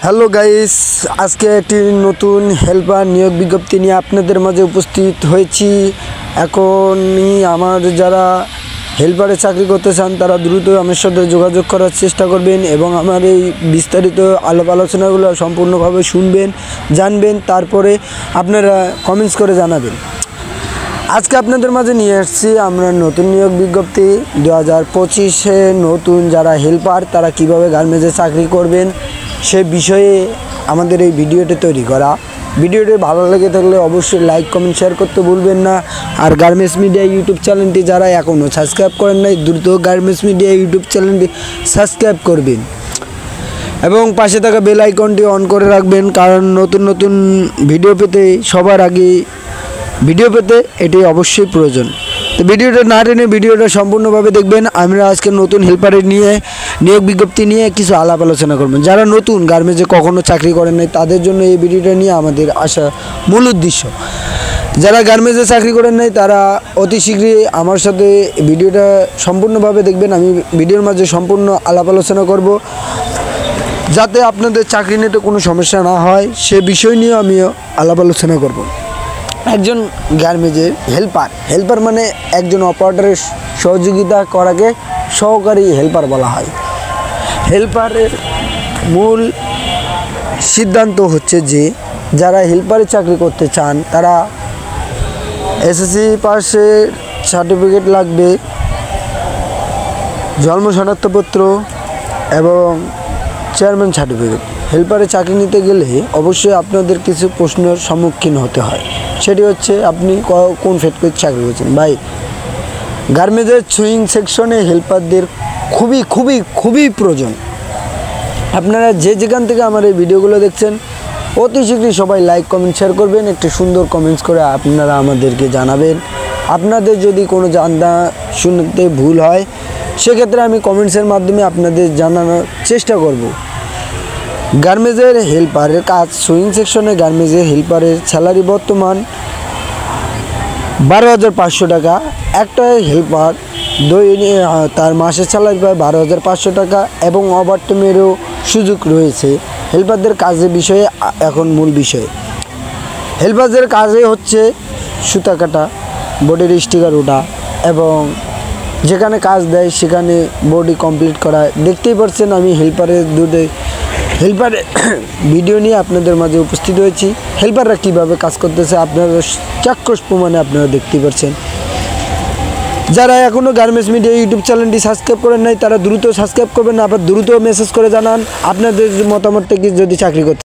Hello guys, আজকে একটি নতুন হেল্পার নিয়োগ বিজ্ঞপ্তি নিয়ে আপনাদের মাঝে উপস্থিত হয়েছি। এখনই আমার যারা হেল্পারে চাকরি করতে চান তারা দ্রুত আমার সাথে যোগাযোগ করার চেষ্টা করবেন এবং আমার এই বিস্তারিত আলাপ আলোচনাগুলো সম্পূর্ণভাবে শুনবেন, জানবেন, তারপরে আপনারা কমেন্টস করে জানাবেন। আজকে আপনাদের মাঝে নিয়ে আসছি আমরা নতুন নিয়োগ বিজ্ঞপ্তি 2025-এ নতুন যারা হেল্পার তারা কিভাবে গার্মেন্টসে চাকরি করবেন সে বিষয়ে আমাদের এই ভিডিওটি তৈরি করা। ভিডিওটি ভালো লেগে থাকলে অবশ্যই লাইক, কমেন্ট, শেয়ার করতে ভুলবেন না। আর গার্মেন্টস মিডিয়া ইউটিউব চ্যানেলটি যারা এখনও সাবস্ক্রাইব করেন নাই দ্রুত গার্মেন্টস মিডিয়া ইউটিউব চ্যানেলটি সাবস্ক্রাইব করবেন এবং পাশে থাকা বেল আইকনটি অন করে রাখবেন, কারণ নতুন নতুন ভিডিও পেতে সবার আগে এটি অবশ্যই প্রয়োজন। তো ভিডিওটা না টেনে ভিডিওটা সম্পূর্ণভাবে দেখবেন। আমরা আজকে নতুন হেল্পারের নিয়োগ বিজ্ঞপ্তি নিয়ে কিছু আলাপ আলোচনা করবেন। যারা নতুন গার্মেন্টসে কখনো চাকরি করেন নাই তাদের জন্য এই ভিডিওটা নিয়ে আমাদের আসা মূল উদ্দেশ্য। যারা গার্মেন্টসে চাকরি করেন নাই তারা অতি শীঘ্রই আমার সাথে ভিডিওটা সম্পূর্ণভাবে দেখবেন। আমি ভিডিওর মাঝে সম্পূর্ণ আলাপ আলোচনা করব যাতে আপনাদের চাকরি নিতে কোনো সমস্যা না হয়, সে বিষয় নিয়ে আমিও আলাপ আলোচনা করব। একজন গার্মেন্টসের হেল্পার মানে একজন অপারেটরের সহযোগিতা করাকে সহকারী হেল্পার বলা হয়। হেল্পারের মূল সিদ্ধান্ত হচ্ছে যে যারা হেল্পারে চাকরি করতে চান তারা এসএসসি পাসের সার্টিফিকেট লাগবে, জন্ম শনাক্তপত্র এবং চেয়ারম্যান সার্টিফিকেট। হেল্পারে চাকরি নিতে গেলে অবশ্যই আপনাদের কিছু প্রশ্নের সম্মুখীন হতে হয়। সেটি হচ্ছে আপনি কোন ফ্যাক্টরিতে চাকরি করছেন। ভাই, গার্মেন্টসের সুইং সেকশনে হেল্পারদের খুবই খুবই খুবই প্রয়োজন। আপনারা যে যেখান থেকে আমার এই ভিডিওগুলো দেখছেন অতি শীঘ্রই সবাই লাইক, কমেন্ট, শেয়ার করবেন। একটি সুন্দর কমেন্টস করে আপনারা আমাদেরকে জানাবেন। আপনাদের যদি কোনো জানা শুনতে ভুল হয় সেক্ষেত্রে আমি কমেন্টসের মাধ্যমে আপনাদের জানানোর চেষ্টা করব। গার্মেন্টসের হেল্পারের কাজ সুইং সেকশনে গার্মেন্টসের হেল্পারের স্যালারি বর্তমান 12,500 টাকা। একটা হেল্পার তার মাসের স্যালারি পায় 12,500 টাকা এবং ওভারটাইমেরও সুযোগ রয়েছে। হেল্পারদের কাজের বিষয়ে এখন মূল বিষয়, হেল্পারদের কাজে হচ্ছে সুতা কাটা, বডির স্টিকার ওঠা এবং যেখানে কাজ দেয় সেখানে বডি কমপ্লিট করা। দেখতেই পাচ্ছেন আমি হেল্পারের ভিডিও নিয়ে আপনাদের মাঝে উপস্থিত হয়েছি। হেল্পাররা কীভাবে কাজ করতেছে আপনারা চাক্ষুষ প্রমাণে আপনারা দেখতেই পাচ্ছেন। যারা এখনও গার্মেন্টস মিডিয়া ইউটিউব চ্যানেলটি সাবস্ক্রাইব করেন নাই তারা দ্রুত সাবস্ক্রাইব করবেন। আবার দ্রুত মেসেজ করে জানান আপনাদের মতামত থেকে যদি চাকরি করতে